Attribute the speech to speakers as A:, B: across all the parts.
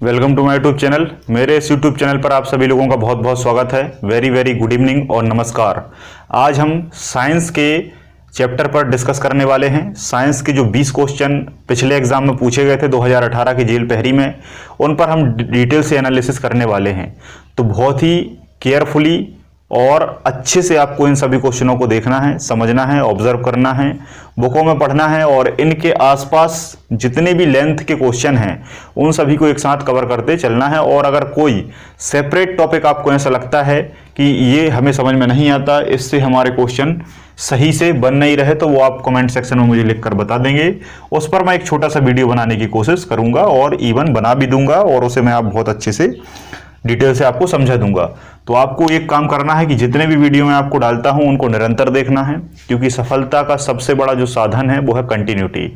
A: Welcome to my YouTube channel. मेरे इस YouTube channel पर आप सभी लोगों का बहुत बहुत स्वागत है। वेरी वेरी गुड इवनिंग और नमस्कार। आज हम साइंस के चैप्टर पर डिस्कस करने वाले हैं। साइंस के जो 20 क्वेश्चन पिछले एग्जाम में पूछे गए थे 2018 की जेल पहरी में, उन पर हम डिटेल से एनालिसिस करने वाले हैं। तो बहुत ही केयरफुली और अच्छे से आपको इन सभी क्वेश्चनों को देखना है, समझना है, ऑब्जर्व करना है, बुकों में पढ़ना है और इनके आसपास जितने भी लेंथ के क्वेश्चन हैं उन सभी को एक साथ कवर करते चलना है। और अगर कोई सेपरेट टॉपिक आपको ऐसा लगता है कि ये हमें समझ में नहीं आता, इससे हमारे क्वेश्चन सही से बन नहीं रहे, तो वो आप कमेंट सेक्शन में मुझे लिखकर बता देंगे। उस पर मैं एक छोटा सा वीडियो बनाने की कोशिश करूंगा और इवन बना भी दूंगा और उसे मैं आप बहुत अच्छे से डिटेल से आपको समझा दूंगा। तो आपको एक काम करना है कि जितने भी वीडियो मैं आपको डालता हूं उनको निरंतर देखना है, क्योंकि सफलता का सबसे बड़ा जो साधन है वो है कंटिन्यूटी।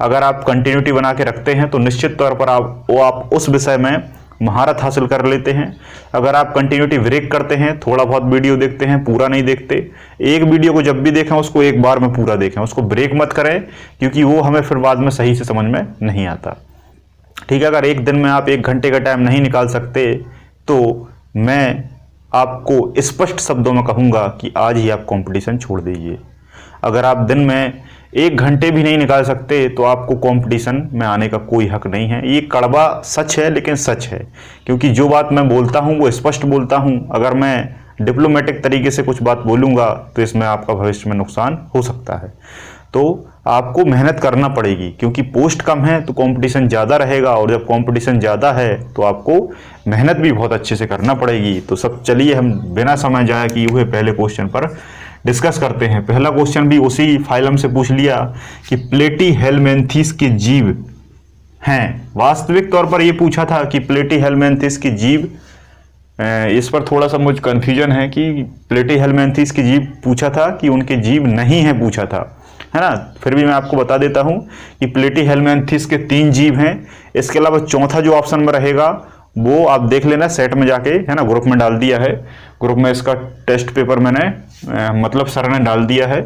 A: अगर आप कंटिन्यूटी बना के रखते हैं तो निश्चित तौर पर आप उस विषय में महारत हासिल कर लेते हैं। अगर आप कंटिन्यूटी ब्रेक करते हैं, थोड़ा बहुत वीडियो देखते हैं, पूरा नहीं देखते, एक वीडियो को जब भी देखें उसको एक बार में पूरा देखें, उसको ब्रेक मत करें, क्योंकि वो हमें फिर बाद में सही से समझ में नहीं आता। ठीक है, अगर एक दिन में आप 1 घंटे का टाइम नहीं निकाल सकते तो मैं आपको स्पष्ट शब्दों में कहूंगा कि आज ही आप कंपटीशन छोड़ दीजिए। अगर आप दिन में 1 घंटे भी नहीं निकाल सकते तो आपको कंपटीशन में आने का कोई हक नहीं है। ये कड़वा सच है लेकिन सच है, क्योंकि जो बात मैं बोलता हूं वो स्पष्ट बोलता हूं। अगर मैं डिप्लोमेटिक तरीके से कुछ बात बोलूंगा तो इसमें आपका भविष्य में नुकसान हो सकता है। तो आपको मेहनत करना पड़ेगी, क्योंकि पोस्ट कम है तो कंपटीशन ज़्यादा रहेगा, और जब कंपटीशन ज़्यादा है तो आपको मेहनत भी बहुत अच्छे से करना पड़ेगी। तो सब चलिए हम बिना समय जाया किए हुए पहले क्वेश्चन पर डिस्कस करते हैं। पहला क्वेश्चन भी उसी फाइलम से पूछ लिया कि प्लेटीहेलमिन्थेस के जीव हैं। वास्तविक तौर पर यह पूछा था कि प्लेटीहेलमिन्थेस के जीव, इस पर थोड़ा सा मुझे कन्फ्यूजन है कि प्लेटीहेलमिन्थेस के जीव पूछा था कि उनके जीव नहीं है पूछा था, है ना। फिर भी मैं आपको बता देता हूं कि प्लेटीहेलमिन्थेस के 3 जीव हैं। इसके अलावा चौथा जो ऑप्शन में रहेगा वो आप देख लेना सेट में जाके, है ना। ग्रुप में डाल दिया है, ग्रुप में इसका टेस्ट पेपर मैंने मतलब सर ने डाल दिया है,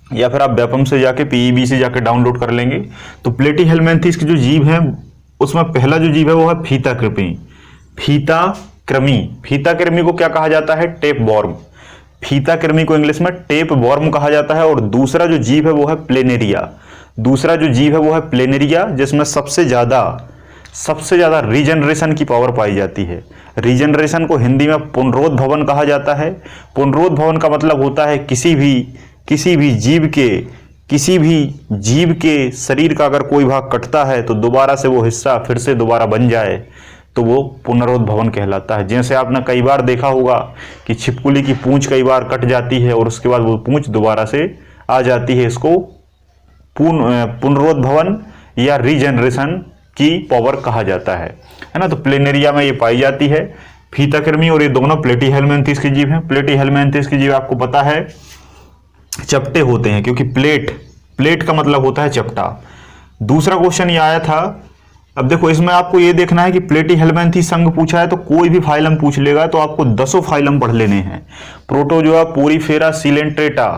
A: या फिर आप वेपम से जाके पीईबी से जाके डाउनलोड कर लेंगे। तो प्लेटीहेलमिन्थेस के जो जीव हैं उसमें पहला जो जीव है वो है फीताकृमि। फीताकृमि, फीताकृमि को क्या कहा जाता है? Tape warm. फीताकृमि को इंग्लिश में टेप वॉर्म कहा जाता है। और दूसरा जो जीव है वो है प्लेनेरिया। दूसरा जो जीव है वो है प्लेनेरिया, जिसमें सबसे ज्यादा रीजनरेशन की पावर पाई जाती है। रीजनरेशन को हिंदी में पुनरोद्भवन कहा जाता है। पुनरोद्भवन का मतलब होता है किसी भी जीव के शरीर का अगर कोई भाग कटता है तो दोबारा से वो हिस्सा फिर से दोबारा बन जाए, तो वो पुनरोद्भवन कहलाता है। जैसे आपने कई बार देखा होगा कि छिपकली की पूंछ कई बार कट जाती है और उसके बाद वो पूंछ दोबारा से आ जाती है। इसको पुनरोद्भवन या रीजनरेशन की पावर कहा जाता है ना। तो प्लेनेरिया में ये पाई जाती है फीताकृमि, और ये दोनों प्लेटीहेलमिन्थेस के जीव हैं। प्लेटीहेलमिन्थेस के जीव आपको पता है चपटे होते हैं, क्योंकि प्लेट का मतलब होता है चपटा। दूसरा क्वेश्चन ये आया था, अब देखो इसमें आपको ये देखना है कि प्लेटीहेलमिन्थेस संघ पूछा है तो कोई भी फाइलम पूछ लेगा तो आपको 10 फाइलम पढ़ लेने हैं। Protozoa, Porifera, Coelenterata,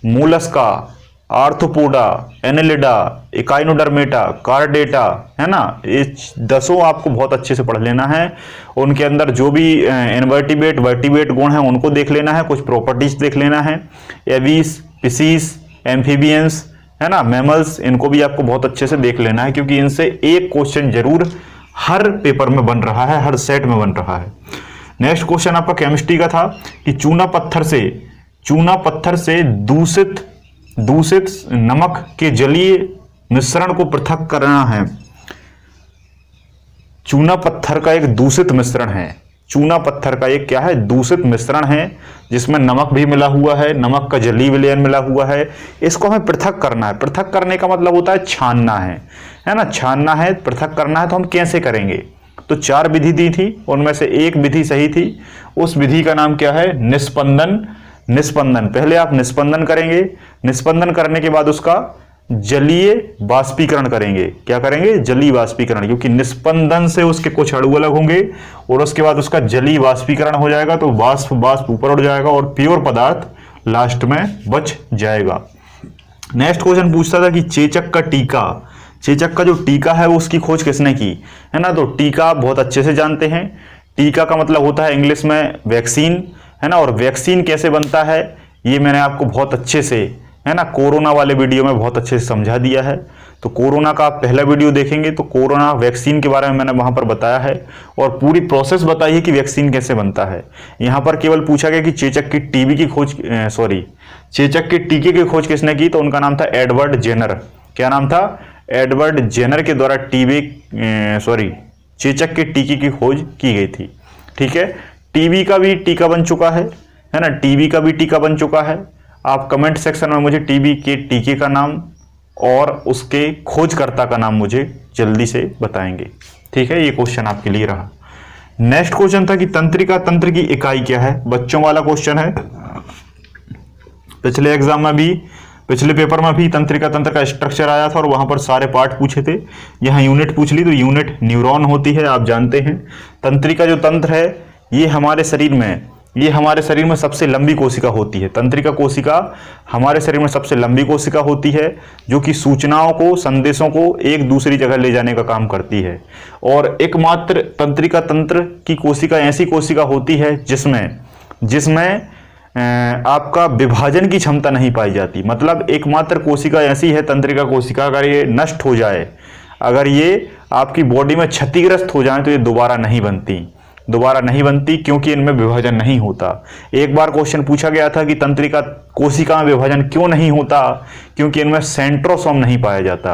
A: Mollusca, arthropoda, Annelida, Echinodermata, chordata, है ना। ये 10 आपको बहुत अच्छे से पढ़ लेना है। उनके अंदर जो भी इनवर्टिब्रेट वर्टिब्रेट गुण हैं उनको देख लेना है, कुछ प्रॉपर्टीज देख लेना है। एवीज, स्पीसीज, एम्फीबियंस, है ना, मैमल्स, इनको भी आपको बहुत अच्छे से देख लेना है, क्योंकि इनसे एक क्वेश्चन जरूर हर पेपर में बन रहा है, हर सेट में बन रहा है। नेक्स्ट क्वेश्चन आपका केमिस्ट्री का था कि चूना पत्थर से दूषित नमक के जलीय मिश्रण को पृथक करना है। चूना पत्थर का एक दूषित मिश्रण है। चूना पत्थर का एक क्या है? दूषित मिश्रण है, जिसमें नमक भी मिला हुआ है, नमक का जलीय विलयन मिला हुआ है। इसको हमें पृथक करना है। पृथक करने का मतलब होता है छानना है ना। छानना है, पृथक करना है, तो हम कैसे करेंगे? तो 4 विधि दी थी, उनमें से एक विधि सही थी। उस विधि का नाम क्या है? निस्पंदन। पहले आप निस्पंदन करेंगे, निस्पंदन करने के बाद उसका जलीय वाष्पीकरण करेंगे। क्या करेंगे? जलीय वाष्पीकरण, क्योंकि निस्पंदन से उसके कुछ अणु अलग होंगे और उसके बाद उसका जलीय वाष्पीकरण हो जाएगा, तो वाष्प ऊपर उड़ जाएगा और प्योर पदार्थ लास्ट में बच जाएगा। नेक्स्ट क्वेश्चन पूछता था कि चेचक का टीका चेचक का जो टीका है वो उसकी खोज किसने की, है ना। तो टीका आप बहुत अच्छे से जानते हैं, टीका का मतलब होता है इंग्लिश में वैक्सीन, है ना। और वैक्सीन कैसे बनता है ये मैंने आपको बहुत अच्छे से, है ना, कोरोना वाले वीडियो में बहुत अच्छे से समझा दिया है। तो कोरोना का आप पहला वीडियो देखेंगे तो कोरोना वैक्सीन के बारे में मैंने वहां पर बताया है और पूरी प्रोसेस बताई है कि वैक्सीन कैसे बनता है। यहाँ पर केवल पूछा गया कि चेचक की टीबी की खोज चेचक के टीके की खोज किसने की, तो उनका नाम था एडवर्ड जेनर। क्या नाम था? एडवर्ड जेनर के द्वारा चेचक के टीके की खोज की गई थी। ठीक है, टीबी का भी टीका बन चुका है ना, टीबी का भी टीका बन चुका है। आप कमेंट सेक्शन में मुझे टीबी के टीके का नाम और उसके खोजकर्ता का नाम मुझे जल्दी से बताएंगे। ठीक है, ये क्वेश्चन आपके लिए रहा। नेक्स्ट क्वेश्चन था कि तंत्रिका तंत्र की इकाई क्या है, बच्चों वाला क्वेश्चन है। पिछले एग्जाम में भी, पिछले पेपर में भी तंत्रिका तंत्र का स्ट्रक्चर आया था और वहां पर सारे पार्ट पूछे थे। यहाँ यूनिट पूछ ली, तो यूनिट न्यूरॉन होती है, आप जानते हैं। तंत्रिका जो तंत्र है ये हमारे शरीर में सबसे लंबी कोशिका होती है। तंत्रिका कोशिका हमारे शरीर में सबसे लंबी कोशिका होती है, जो कि सूचनाओं को, संदेशों को एक दूसरी जगह ले जाने का काम करती है। और एकमात्र तंत्रिका तंत्र की कोशिका ऐसी कोशिका होती है जिसमें आपका विभाजन की क्षमता नहीं पाई जाती। मतलब एकमात्र कोशिका ऐसी है तंत्रिका कोशिका, अगर ये नष्ट हो जाए, अगर ये आपकी बॉडी में क्षतिग्रस्त हो जाए तो ये दोबारा नहीं बनती क्योंकि इनमें विभाजन नहीं होता। एक बार क्वेश्चन पूछा गया था कि तंत्रिका कोशिका में विभाजन क्यों नहीं होता, क्योंकि इनमें सेंट्रोसोम नहीं पाया जाता,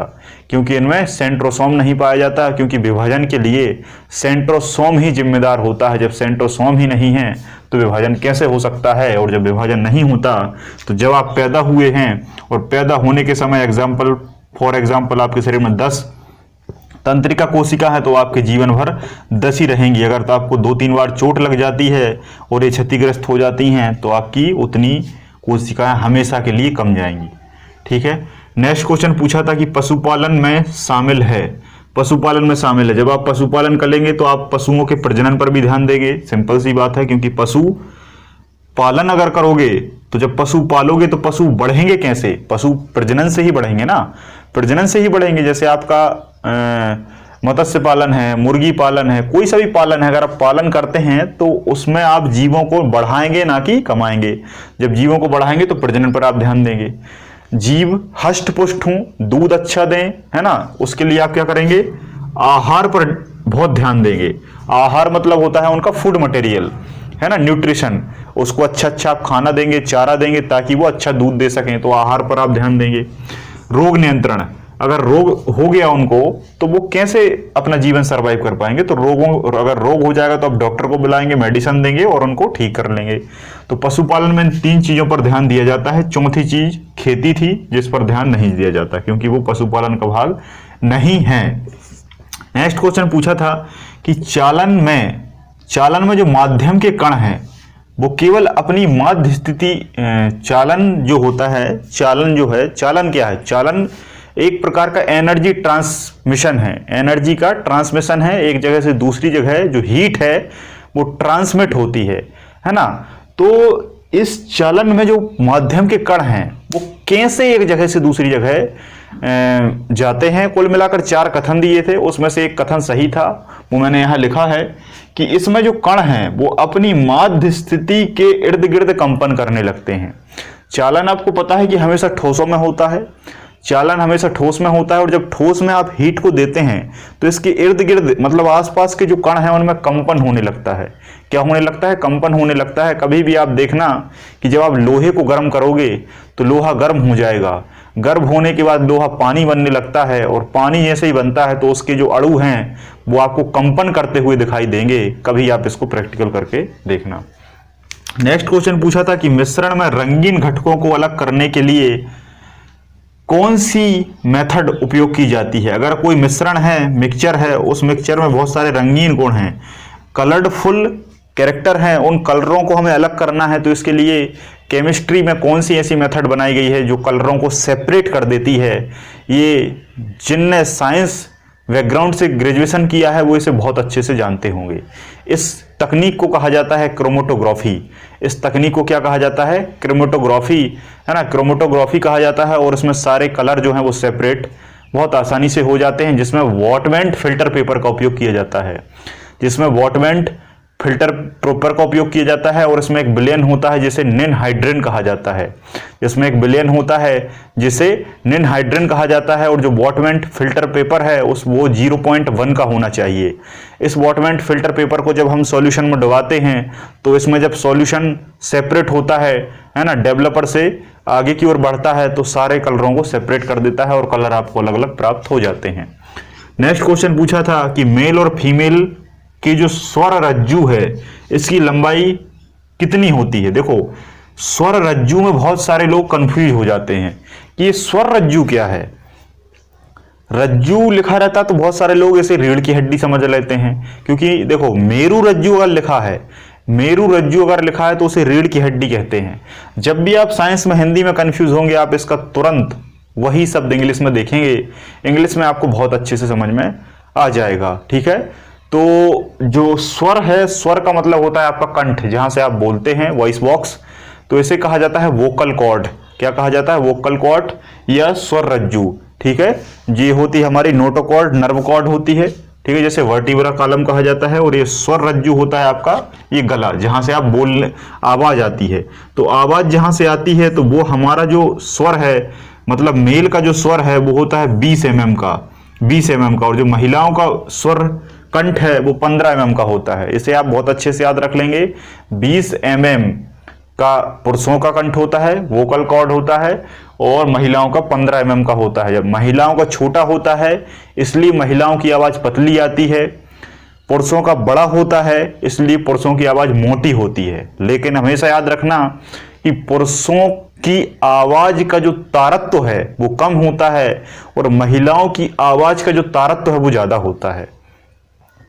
A: क्योंकि विभाजन के लिए सेंट्रोसोम ही जिम्मेदार होता है। जब सेंट्रोसोम ही नहीं है तो विभाजन कैसे हो सकता है, और जब विभाजन नहीं होता तो जब आप पैदा हुए हैं और पैदा होने के समय फॉर एग्जाम्पल आपके शरीर में 10 तंत्रिका कोशिका है तो आपके जीवन भर 10 ही रहेंगी। अगर तो आपको 2-3 बार चोट लग जाती है और ये क्षतिग्रस्त हो जाती हैं तो आपकी उतनी कोशिकाएं हमेशा के लिए कम जाएंगी। ठीक है, नेक्स्ट क्वेश्चन पूछा था कि पशुपालन में शामिल है। जब आप पशुपालन करेंगे तो आप पशुओं के प्रजनन पर भी ध्यान देंगे। सिंपल सी बात है, क्योंकि पशु पालन अगर करोगे तो जब पशु पालोगे तो पशु बढ़ेंगे कैसे? पशु प्रजनन से ही बढ़ेंगे ना, प्रजनन से ही बढ़ेंगे। जैसे आपका मत्स्य पालन है, मुर्गी पालन है, कोई सा भी पालन है, अगर आप पालन करते हैं तो उसमें आप जीवों को बढ़ाएंगे ना कि कमाएंगे। जब जीवों को बढ़ाएंगे तो प्रजनन पर आप ध्यान देंगे। जीव हष्ट पुष्ट हों, दूध अच्छा दें, है ना, उसके लिए आप क्या करेंगे? आहार पर बहुत ध्यान देंगे। आहार मतलब होता है उनका फूड मटेरियल, है ना, न्यूट्रिशन। उसको अच्छा आप खाना देंगे, चारा देंगे ताकि वो अच्छा दूध दे सकें, तो आहार पर आप ध्यान देंगे। रोग नियंत्रण, अगर रोग हो गया उनको तो वो कैसे अपना जीवन सरवाइव कर पाएंगे? तो अगर रोग हो जाएगा तो आप डॉक्टर को बुलाएंगे, मेडिसिन देंगे और उनको ठीक कर लेंगे। तो पशुपालन में इन 3 चीजों पर ध्यान दिया जाता है। चौथी चीज खेती थी जिस पर ध्यान नहीं दिया जाता क्योंकि वो पशुपालन का भाग नहीं है। नेक्स्ट क्वेश्चन पूछा था कि चालन में जो माध्यम के कण हैं वो केवल अपनी माध्य स्थिति, चालन क्या है? चालन एक प्रकार का एनर्जी ट्रांसमिशन है, एक जगह से दूसरी जगह जो हीट है वो ट्रांसमिट होती है ना। तो इस चालन में जो माध्यम के कण हैं वो कैसे एक जगह से दूसरी जगह जाते हैं? कुल मिलाकर 4 कथन दिए थे, उसमें से एक कथन सही था, वो मैंने यहां लिखा है कि इसमें जो कण हैं वो अपनी माध्य स्थिति के इर्द गिर्द कंपन करने लगते हैं। चालन आपको पता है कि हमेशा ठोसों में होता है, ठोस में होता है और जब ठोस में आप हीट को देते हैं तो इसके इर्द गिर्द मतलब आसपास के जो कण हैं उनमें कंपन होने लगता है। क्या होने लगता है? कंपन होने लगता है। कभी भी आप देखना कि जब आप लोहे को गर्म करोगे तो लोहा गर्म हो जाएगा, गर्म होने के बाद लोहा पानी बनने लगता है और पानी जैसे ही बनता है तो उसके जो अणु हैं वो आपको कंपन करते हुए दिखाई देंगे। कभी आप इसको प्रैक्टिकल करके देखना। नेक्स्ट क्वेश्चन पूछा था कि मिश्रण में रंगीन घटकों को अलग करने के लिए कौन सी मेथड उपयोग की जाती है? अगर कोई मिश्रण है, मिक्सचर है, उस मिक्सचर में बहुत सारे रंगीन गुण हैं, कलरफुल कैरेक्टर हैं, उन कलरों को हमें अलग करना है तो इसके लिए केमिस्ट्री में कौन सी ऐसी मेथड बनाई गई है जो कलरों को सेपरेट कर देती है? ये जिनने साइंस बैकग्राउंड से ग्रेजुएशन किया है वो इसे बहुत अच्छे से जानते होंगे। इस तकनीक को कहा जाता है क्रोमेटोग्राफी। इस तकनीक को क्या कहा जाता है? क्रोमेटोग्राफी, है ना, क्रोमेटोग्राफी कहा जाता है। और इसमें सारे कलर जो हैं वो सेपरेट बहुत आसानी से हो जाते हैं, जिसमें वॉटवेंट फिल्टर पेपर का उपयोग किया जाता है, जिसमें वॉटवेंट फिल्टर पेपर का उपयोग किया जाता है। और इसमें एक विलयन होता है जिसे निनहाइड्रिन कहा जाता है, इसमें एक विलयन होता है जिसे निनहाइड्रिन कहा जाता है। और जो वॉटवेंट फिल्टर पेपर है वो 0.1 का होना चाहिए। इस वॉटवेंट फिल्टर पेपर को जब हम सॉल्यूशन में डुबाते हैं तो इसमें जब सॉल्यूशन सेपरेट होता है ना, डेवलपर से आगे की ओर बढ़ता है, तो सारे कलरों को सेपरेट कर देता है और कलर आपको अलग अलग प्राप्त हो जाते हैं। नेक्स्ट क्वेश्चन पूछा था कि मेल और फीमेल की जो स्वर रज्जु है इसकी लंबाई कितनी होती है। देखो, स्वर रज्जु में बहुत सारे लोग कंफ्यूज हो जाते हैं कि ये स्वर रज्जु क्या है। रज्जु लिखा रहता तो बहुत सारे लोग इसे रीढ़ की हड्डी समझ लेते हैं, क्योंकि देखो मेरु रज्जु अगर लिखा है, मेरु रज्जु अगर लिखा है तो उसे रीढ़ की हड्डी कहते हैं। जब भी आप साइंस में हिंदी में कंफ्यूज होंगे, आप इसका तुरंत वही शब्द इंग्लिश में देखेंगे, इंग्लिश में आपको बहुत अच्छे से समझ में आ जाएगा। ठीक है, तो जो स्वर है, स्वर का मतलब होता है आपका कंठ, जहां से आप बोलते हैं, वॉइस बॉक्स, तो इसे कहा जाता है वोकल कॉर्ड। क्या कहा जाता है? वोकल कॉर्ड या स्वर रज्जु। ठीक है, ये होती है हमारी नोटोकॉर्ड, नर्व कॉर्ड होती है। ठीक है, जैसे वर्टिब्रा कॉलम कहा जाता है। और ये स्वर रज्जु होता है आपका ये गला, जहां से आप बोलने आवाज आती है। तो आवाज जहां से आती है तो वो हमारा जो स्वर है, मतलब मेल का जो स्वर है वो होता है 20 mm का, 20 mm का। और जो महिलाओं का स्वर कंठ है वो 15 mm का होता है। इसे आप बहुत अच्छे से याद रख लेंगे। 20 mm का पुरुषों का कंठ होता है, वोकल कॉर्ड होता है, और महिलाओं का 15 mm का होता है। जब महिलाओं का छोटा होता है इसलिए महिलाओं की आवाज पतली आती है, पुरुषों का बड़ा होता है इसलिए पुरुषों की आवाज मोटी होती है। लेकिन हमेशा याद रखना कि पुरुषों की आवाज का जो तारत्व है वो कम होता है और महिलाओं की आवाज का जो तारत्व है वो ज्यादा होता है।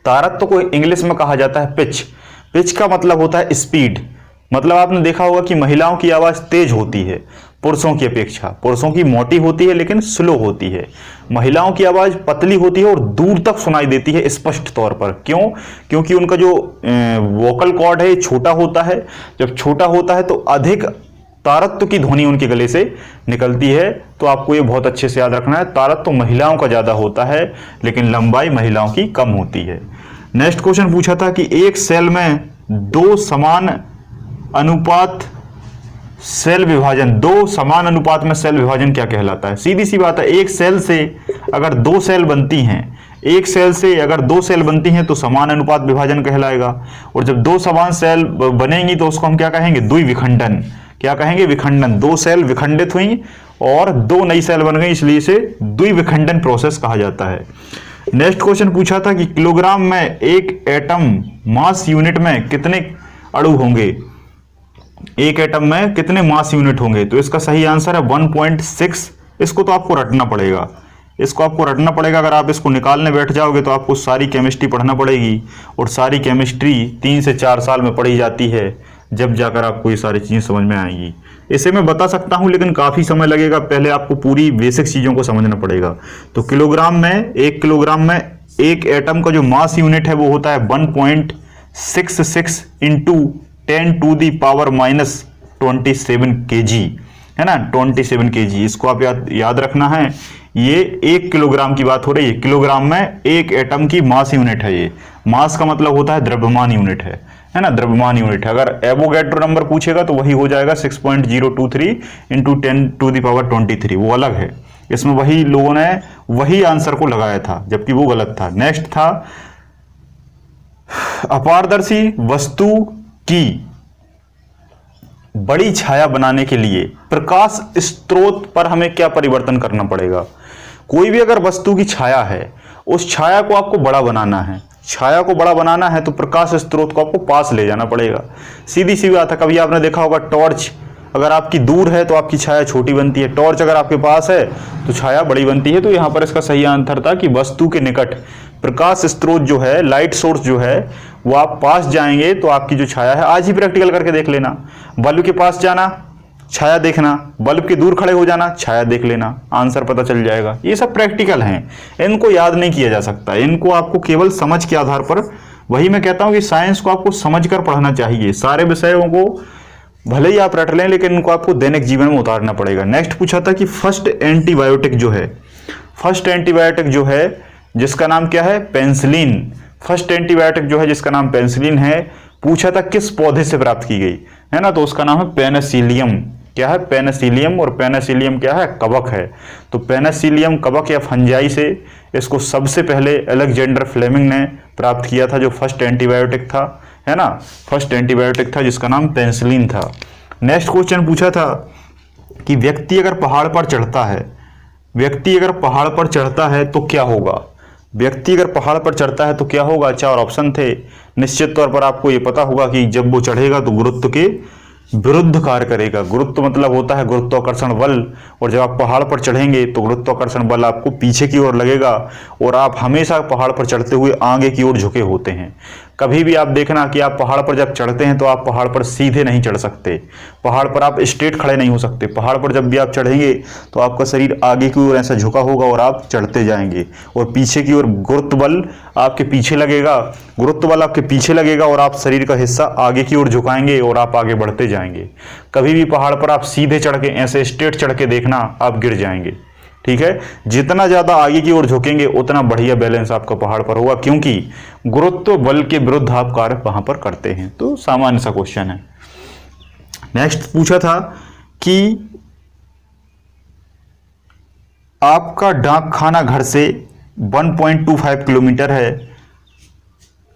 A: तारत्व को इंग्लिश में कहा जाता है पिच। पिच का मतलब होता है स्पीड। मतलब आपने देखा होगा कि महिलाओं की आवाज तेज होती है पुरुषों की अपेक्षा। पुरुषों की मोटी होती है लेकिन स्लो होती है, महिलाओं की आवाज पतली होती है और दूर तक सुनाई देती है स्पष्ट तौर पर। क्यों? क्योंकि उनका जो वोकल कॉर्ड है छोटा होता है। जब छोटा होता है तो अधिक तारत्व की ध्वनि उनके गले से निकलती है। तो आपको ये बहुत अच्छे से याद रखना है, तारत्व महिलाओं का ज्यादा होता है लेकिन लंबाई महिलाओं की कम होती है। नेक्स्ट क्वेश्चन पूछा था कि एक सेल में दो समान अनुपात सेल विभाजन, दो समान अनुपात में सेल विभाजन क्या कहलाता है। सीधी सी बात है, एक सेल से अगर दो सेल बनती हैं, एक सेल से अगर दो सेल बनती हैं तो समान अनुपात विभाजन कहलाएगा। और जब दो समान सेल बनेंगी तो उसको हम क्या कहेंगे? द्विविखंडन। क्या कहेंगे? विखंडन। दो सेल विखंडित हुई और दो नई सेल बन गई, इसलिए इसे द्विविखंडन प्रोसेस कहा जाता है। नेक्स्ट क्वेश्चन पूछा था कि किलोग्राम में एक एटम मास यूनिट में कितने अणु होंगे। एक एटम में कितने मास यूनिट होंगे? तो इसका सही आंसर है 1.6। इसको तो आपको रटना पड़ेगा, इसको आपको रटना पड़ेगा। अगर आप इसको निकालने बैठ जाओगे तो आपको सारी केमिस्ट्री पढ़ना पड़ेगी, और सारी केमिस्ट्री 3 से 4 साल में पढ़ी जाती है, जब जाकर आपको ये सारी चीजें समझ में आएंगी। इसे मैं बता सकता हूं लेकिन काफी समय लगेगा, पहले आपको पूरी बेसिक चीजों को समझना पड़ेगा। तो किलोग्राम में, एक किलोग्राम में एक एटम का जो मास यूनिट है वो होता है 1.66 इंटू 10⁻⁻27 kg, है ना, 27 kg। इसको आप याद रखना है। ये एक किलोग्राम की बात हो रही है। किलोग्राम में एक एटम की मास यूनिट है। ये मास का मतलब होता है द्रव्यमान यूनिट है ना, द्रव्यमान यूनिट है। अगर एवोगैड्रो नंबर पूछेगा तो वही हो जाएगा 6.023 इंटू 10⁻23, वो अलग है। इसमें वही लोगों ने वही आंसर को लगाया था जबकि वो गलत था। नेक्स्ट था अपारदर्शी वस्तु की बड़ी छाया बनाने के लिए प्रकाश स्रोत पर हमें क्या परिवर्तन करना पड़ेगा। कोई भी अगर वस्तु की छाया है, उस छाया को आपको बड़ा बनाना है। छाया को बड़ा बनाना है तो प्रकाश स्रोत को आपको पास ले जाना पड़ेगा। सीधी सी बात है। कभी आपने देखा होगा टॉर्च अगर आपकी दूर है तो आपकी छाया छोटी बनती है, टॉर्च अगर आपके पास है तो छाया बड़ी बनती है। तो यहाँ पर इसका सही आंसर था कि वस्तु के निकट प्रकाश स्रोत जो है, लाइट सोर्स जो है, वो आप पास जाएंगे तो आपकी जो छाया है, आज ही प्रैक्टिकल करके देख लेना। बल्ब के पास जाना, छाया देखना, बल्ब के दूर खड़े हो जाना, छाया देख लेना, आंसर पता चल जाएगा। ये सब प्रैक्टिकल हैं, इनको याद नहीं किया जा सकता, इनको आपको केवल समझ के आधार पर, वही मैं कहता हूं कि साइंस को आपको समझकर पढ़ना चाहिए। सारे विषयों को भले ही आप रट लें लेकिन इनको आपको दैनिक जीवन में उतारना पड़ेगा। नेक्स्ट पूछा था कि फर्स्ट एंटीबायोटिक जो है, फर्स्ट एंटीबायोटिक जो है जिसका नाम क्या है, पेनिसिलिन। फर्स्ट एंटीबायोटिक जो है जिसका नाम पेनिसिलिन है, पूछा था किस पौधे से प्राप्त की गई, है ना, तो उसका नाम है पेनिसिलियम। क्या है, पेनिसिलियम। और पेनिसिलियम क्या है, कवक है। तो पेनिसिलियम कवक या फंजाई से इसको सबसे पहले अलेक्जेंडर फ्लेमिंग ने प्राप्त किया था, जो फर्स्ट एंटीबायोटिक था, है ना, फर्स्ट एंटीबायोटिक था जिसका नाम पेनिसिलिन था। नेक्स्ट क्वेश्चन पूछा था कि व्यक्ति अगर पहाड़ पर चढ़ता है, व्यक्ति अगर पहाड़ पर चढ़ता है तो क्या होगा, व्यक्ति अगर पहाड़ पर चढ़ता है तो क्या होगा। चार ऑप्शन थे। निश्चित तौर पर आपको ये पता होगा कि जब वो चढ़ेगा तो गुरुत्व के विरुद्ध कार्य करेगा। गुरुत्व मतलब होता है गुरुत्वाकर्षण बल, और जब आप पहाड़ पर चढ़ेंगे तो गुरुत्वाकर्षण बल आपको पीछे की ओर लगेगा और आप हमेशा पहाड़ पर चढ़ते हुए आगे की ओर झुके होते हैं। कभी भी आप देखना कि आप पहाड़ पर जब चढ़ते हैं तो आप पहाड़ पर सीधे नहीं चढ़ सकते, पहाड़ पर आप स्ट्रेट खड़े नहीं हो सकते। पहाड़ पर जब भी आप चढ़ेंगे तो आपका शरीर आगे की ओर ऐसा झुका होगा और आप चढ़ते जाएंगे, और पीछे की ओर गुरुत्व बल आपके पीछे लगेगा, गुरुत्व बल आपके पीछे लगेगा और आप शरीर का हिस्सा आगे की ओर झुकाएंगे और आप आगे बढ़ते जाएंगे। कभी भी पहाड़ पर आप सीधे चढ़ के ऐसे स्ट्रेट चढ़ के देखना, आप गिर जाएंगे। ठीक है, जितना ज्यादा आगे की ओर झुकेंगे उतना बढ़िया बैलेंस आपका पहाड़ पर होगा, क्योंकि गुरुत्व बल के विरुद्ध आप कार्य वहां पर करते हैं। तो सामान्य सा क्वेश्चन है। नेक्स्ट पूछा था कि आपका डाक खाना घर से 1.25 किलोमीटर है।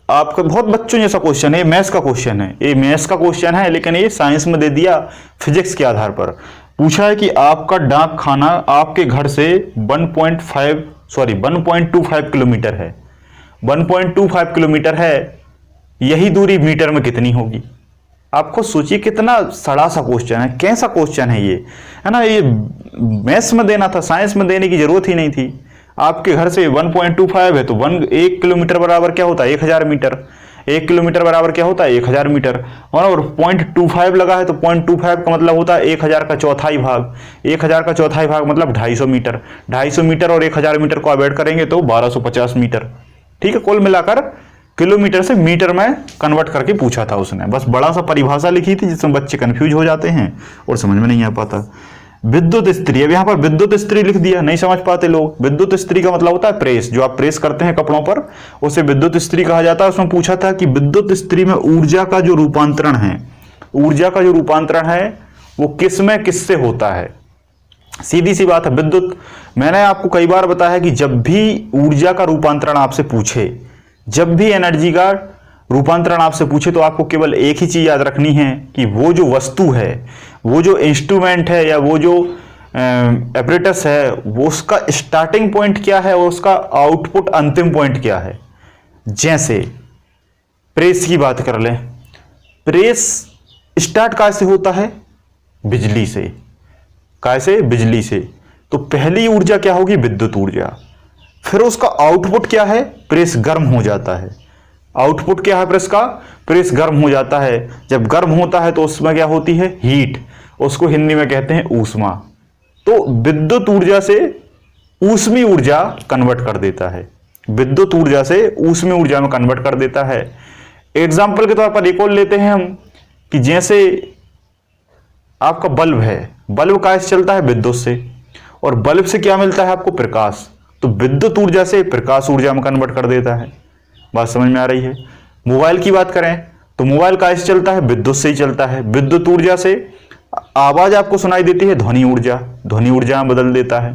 A: आपका बहुत बच्चों जैसा क्वेश्चन है, मैथ्स का क्वेश्चन है, ये मैथ्स का क्वेश्चन है, लेकिन ये साइंस में दे दिया फिजिक्स के आधार पर। पूछा है कि आपका डाक खाना आपके घर से 1.25 किलोमीटर है, 1.25 किलोमीटर है, यही दूरी मीटर में कितनी होगी। आप खुद सोचिए कितना सड़ा सा क्वेश्चन है, कैसा क्वेश्चन है ये, है ना। ये मैथ्स में देना था, साइंस में देने की जरूरत ही नहीं थी। आपके घर से 1.25 है तो 1 किलोमीटर बराबर क्या होता है, 1000 मीटर। 1 किलोमीटर बराबर क्या होता है, 1000 मीटर। और 0.25 लगा है तो 0.25 का मतलब होता है 1000 का चौथाई भाग। 1000 का चौथाई भाग मतलब 250 मीटर। 250 मीटर और 1000 मीटर को आप ऐड करेंगे तो 1250 मीटर। ठीक है, कुल मिलाकर किलोमीटर से मीटर में कन्वर्ट करके पूछा था उसने। बस बड़ा सा परिभाषा लिखी थी जिसमें बच्चे कंफ्यूज हो जाते हैं और समझ में नहीं आ पाता। विद्युत इस्त्री, अब यहाँ पर विद्युत इस्त्री लिख दिया, नहीं समझ पाते लोग। विद्युत इस्त्री का मतलब होता है प्रेस, जो आप प्रेस करते हैं कपड़ों पर, उसे विद्युत इस्त्री कहा जाता है। उसमें पूछा था कि विद्युत इस्त्री में ऊर्जा का जो रूपांतरण है, ऊर्जा का जो रूपांतरण है वो किस में किससे होता है। सीधी सी बात है, विद्युत, मैंने आपको कई बार बताया है कि जब भी ऊर्जा का रूपांतरण आपसे पूछे, जब भी एनर्जी का रूपांतरण आपसे पूछे, तो आपको केवल एक ही चीज याद रखनी है कि वो जो वस्तु है, वो जो इंस्ट्रूमेंट है या वो जो एपरेटस है, वो उसका स्टार्टिंग पॉइंट क्या है और उसका आउटपुट अंतिम पॉइंट क्या है। जैसे प्रेस की बात कर लें, प्रेस स्टार्ट कैसे होता है, बिजली से। कैसे, बिजली से। तो पहली ऊर्जा क्या होगी, विद्युत ऊर्जा। फिर उसका आउटपुट क्या है, प्रेस गर्म हो जाता है। आउटपुट क्या है प्रेस का, प्रेस गर्म हो जाता है। जब गर्म होता है तो उसमें क्या होती है, हीट, उसको हिंदी में कहते हैं ऊष्मा। तो विद्युत ऊर्जा से ऊष्मी ऊर्जा कन्वर्ट कर देता है, विद्युत ऊर्जा से ऊष्मी ऊर्जा में कन्वर्ट कर देता है। एग्जाम्पल के तौर पर एक और लेते हैं हम कि जैसे आपका बल्ब है, बल्ब कैसे चलता है, विद्युत से, और बल्ब से क्या मिलता है आपको, प्रकाश। तो विद्युत ऊर्जा से प्रकाश ऊर्जा में कन्वर्ट कर देता है। बात समझ में आ रही है। मोबाइल की बात करें तो मोबाइल कैसे चलता है, विद्युत से ही चलता है। विद्युत ऊर्जा से आवाज आपको सुनाई देती है, ध्वनि ऊर्जा, ध्वनि ऊर्जा में बदल देता है।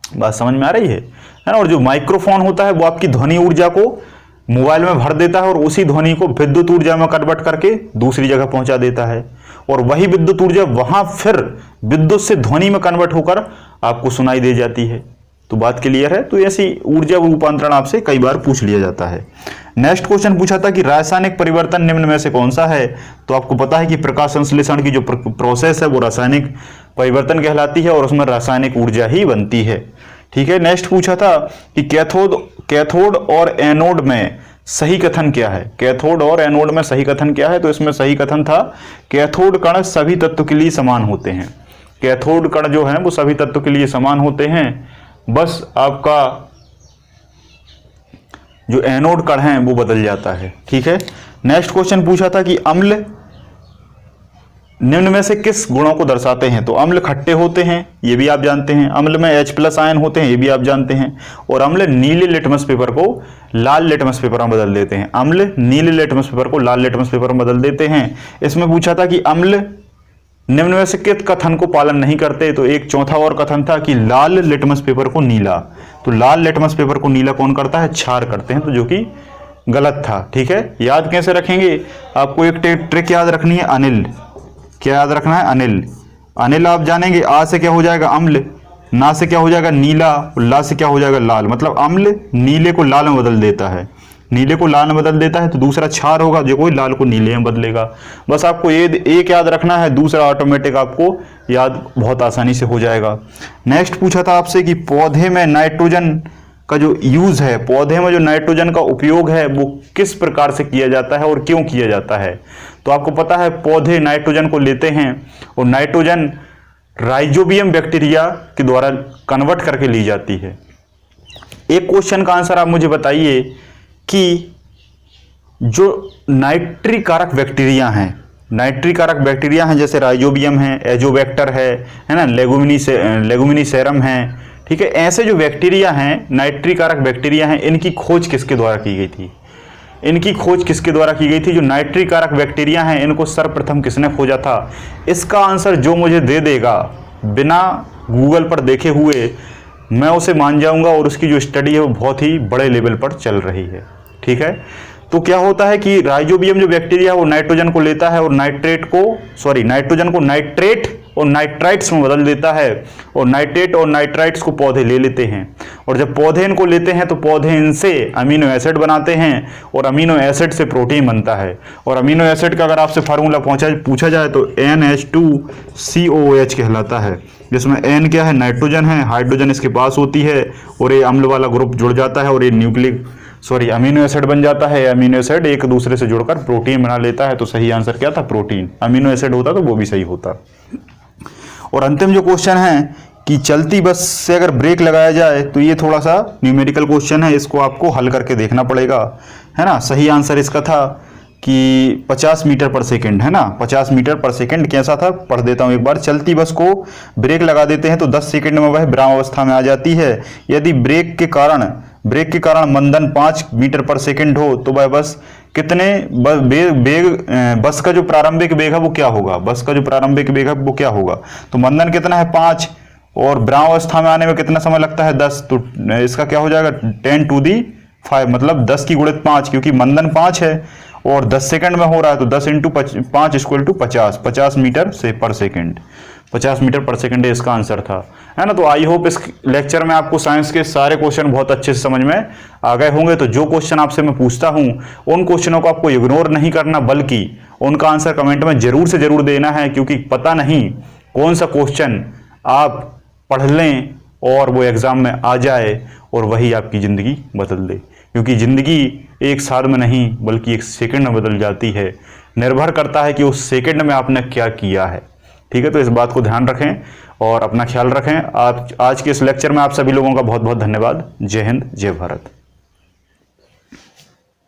A: बात समझ में आ रही है ना। और जो माइक्रोफोन होता है वो आपकी ध्वनि ऊर्जा को मोबाइल में भर देता है और उसी ध्वनि को विद्युत ऊर्जा में कन्वर्ट करके दूसरी जगह पहुंचा देता है, और वही विद्युत ऊर्जा वहां फिर विद्युत से ध्वनि में कन्वर्ट होकर आपको सुनाई दे जाती है। तो बात क्लियर है। तो ऐसी ऊर्जा रूपांतरण आपसे कई बार पूछ लिया जाता है। नेक्स्ट क्वेश्चन पूछा था कि रासायनिक परिवर्तन निम्न में से कौन सा है। तो आपको पता है कि प्रकाश संश्लेषण की जो प्रोसेस है वो रासायनिक परिवर्तन कहलाती है और उसमें रासायनिक ऊर्जा ही बनती है। ठीक है। नेक्स्ट पूछा था कि कैथोड और एनोड में सही कथन क्या है। कैथोड और एनोड में सही कथन क्या है। तो इसमें सही कथन था कैथोड कण सभी तत्व के लिए समान होते हैं। कैथोड कण जो है वो सभी तत्व के लिए समान होते हैं, बस आपका जो एनोड कण है वो बदल जाता है। ठीक है। नेक्स्ट क्वेश्चन पूछा था कि अम्ल निम्न में से किस गुणों को दर्शाते हैं? तो अम्ल खट्टे होते हैं, ये भी आप जानते हैं। अम्ल में H+ आयन होते हैं, ये भी आप जानते हैं। और अम्ल नीले लिटमस पेपर को लाल लिटमस पेपर में बदल देते हैं। अम्ल नीले लिटमस पेपर को लाल लिटमस पेपर में बदल देते हैं। इसमें पूछा था कि अम्ल निम्न में से किस कथन को पालन नहीं करते? तो एक चौथा और कथन था कि लाल लिटमस पेपर को नीला। तो लाल लिटमस पेपर को नीला कौन करता है? क्षार करते हैं, तो जो कि गलत था। ठीक है, याद कैसे रखेंगे? आपको एक ट्रिक याद रखनी है, अनिल। क्या याद रखना है? अनिल। अनिल आप जानेंगे, आ से क्या हो जाएगा? अम्ल, ना से क्या हो जाएगा? नीला, ला से क्या हो जाएगा? लाल। मतलब अम्ल नीले को लाल में बदल देता है, नीले को लाल में बदल देता है, तो दूसरा क्षार होगा जो कोई लाल को नीले में बदलेगा। बस आपको ये एक याद रखना है, दूसरा ऑटोमेटिक आपको याद बहुत आसानी से हो जाएगा। नेक्स्ट पूछा था आपसे कि पौधे में नाइट्रोजन का जो यूज है, पौधे में जो नाइट्रोजन का उपयोग है वो किस प्रकार से किया जाता है और क्यों किया जाता है? तो आपको पता है पौधे नाइट्रोजन को लेते हैं और नाइट्रोजन राइजोबियम बैक्टीरिया के द्वारा कन्वर्ट करके ली जाती है। एक क्वेश्चन का आंसर आप मुझे बताइए कि जो नाइट्री कारक बैक्टीरिया हैं, नाइट्री कारक बैक्टीरिया हैं जैसे राइजोबियम है, एजोबैक्टर है ना, लेगुमिनीसेरम है, ठीक है, ऐसे जो बैक्टीरिया हैं, नाइट्री कारक बैक्टीरिया हैं, इनकी खोज किसके द्वारा की गई थी? इनकी खोज किसके द्वारा की गई थी? जो नाइट्री कारक बैक्टीरिया हैं इनको सर्वप्रथम किसने खोजा था? इसका आंसर जो मुझे दे देगा बिना गूगल पर देखे हुए, मैं उसे मान जाऊंगा और उसकी जो स्टडी है वो बहुत ही बड़े लेवल पर चल रही है। ठीक है, तो क्या होता है कि राइजोबियम जो बैक्टीरिया है वो नाइट्रोजन को लेता है और नाइट्रोजन को नाइट्रेट और नाइट्राइट्स में बदल देता है, और नाइट्रेट और नाइट्राइट्स को पौधे ले लेते हैं। और जब पौधे इनको लेते हैं तो पौधे इनसे अमीनो एसिड बनाते हैं और अमीनो एसिड से प्रोटीन बनता है। और अमीनो एसिड का अगर आपसे फार्मूला पूछा जाए तो NH2COOH कहलाता है, जिसमें N क्या है? नाइट्रोजन है, हाइड्रोजन इसके पास होती है और ये अम्ल वाला ग्रुप जुड़ जाता है और ये अमीनो एसिड बन जाता है। अमीनो एसिड एक दूसरे से जुड़कर प्रोटीन बना लेता है। तो सही आंसर क्या था? प्रोटीन। अमीनो एसिड होता तो वो भी सही होता। और अंतिम जो क्वेश्चन है कि चलती बस से अगर ब्रेक लगाया जाए, तो ये थोड़ा सा न्यूमेरिकल क्वेश्चन है, इसको आपको हल करके देखना पड़ेगा, है ना। सही आंसर इसका था कि 50 मीटर पर सेकंड, है ना, 50 मीटर पर सेकंड। कैसा था? पढ़ देता हूँ एक बार। चलती बस को ब्रेक लगा देते हैं तो 10 सेकंड में वह विराम अवस्था में आ जाती है। यदि ब्रेक के कारण मंदन 5 मीटर पर सेकंड हो तो वह बस कितने बस का जो प्रारंभिक वेग है वो क्या होगा? बस का जो प्रारंभिक वेग है वो क्या होगा? तो मंदन कितना है? 5, और विराम अवस्था में आने में कितना समय लगता है? 10। तो इसका क्या हो जाएगा? 10⁵, मतलब 10 की गुणित 5, क्योंकि मंदन 5 है और 10 सेकंड में हो रहा है, तो 10 × 5 = 50, 50 मीटर से पर सेकंड, 50 मीटर पर सेकंड इसका आंसर था, है ना। तो आई होप इस लेक्चर में आपको साइंस के सारे क्वेश्चन बहुत अच्छे से समझ में आ गए होंगे। तो जो क्वेश्चन आपसे मैं पूछता हूं उन क्वेश्चनों को आपको इग्नोर नहीं करना, बल्कि उनका आंसर कमेंट में जरूर से जरूर देना है, क्योंकि पता नहीं कौन सा क्वेश्चन आप पढ़ लें और वो एग्जाम में आ जाए और वही आपकी ज़िंदगी बदल दे। क्योंकि ज़िंदगी एक साल में नहीं बल्कि एक सेकंड में बदल जाती है। निर्भर करता है कि उस सेकंड में आपने क्या किया है। ठीक है, तो इस बात को ध्यान रखें और अपना ख्याल रखें। आज के इस लेक्चर में आप सभी लोगों का बहुत बहुत धन्यवाद। जय हिंद, जय भारत।